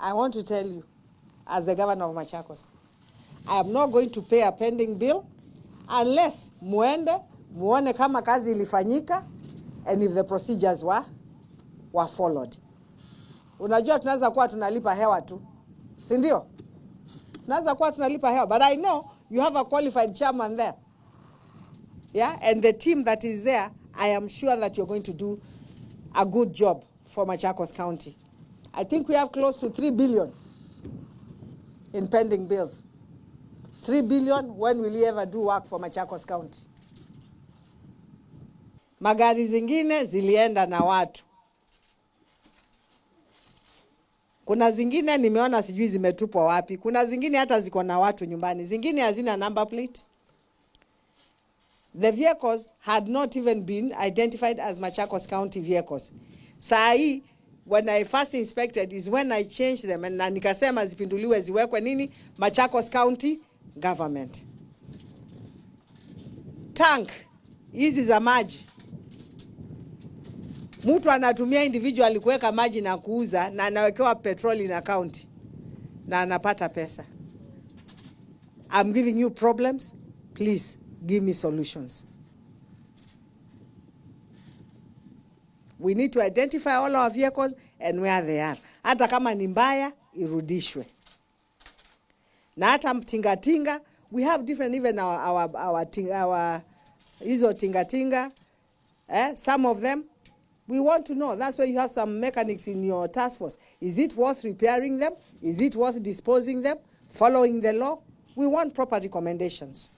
I want to tell you, as the governor of Machakos, I am not going to pay a pending bill unless muone kama kazi ilifanyika and if the procedures were followed. Unajua tunaweza kuwa tunalipa hewa tu, si ndio? Tunaweza kuwa tunalipa hewa, but I know you have a qualified chairman there. Yeah, and the team that is there, I am sure that you're going to do a good job for Machakos County. I think we have close to 3 billion in pending bills. 3 billion, when will you ever do work for Machakos County? Magari zingine zilienda na watu. Kuna zingine nimeona sijui zimetupwa wapi. Kuna zingine hata ziko na watu nyumbani. Zingine hazina number plate. The vehicles had not even been identified as Machakos County vehicles. Saa hii, when I first inspected is when I changed them and nikasema zipinduliwe ziwekwe nini? Machakos County Government. Tank hizi za maji, mtu anatumia individual kuweka maji na kuuza na anawekewa petrol na county na anapata pesa. I'm giving you problems, please give me solutions. We need to identify all our vehicles and where they are. Hata kama ni mbaya irudishwe. Na hata tinga, we have different, even our hizo tinga, some of them, we want to know. That's why you have some mechanics in your task force. Is it worth repairing them? Is it worth disposing them? Following the law? We want proper recommendations.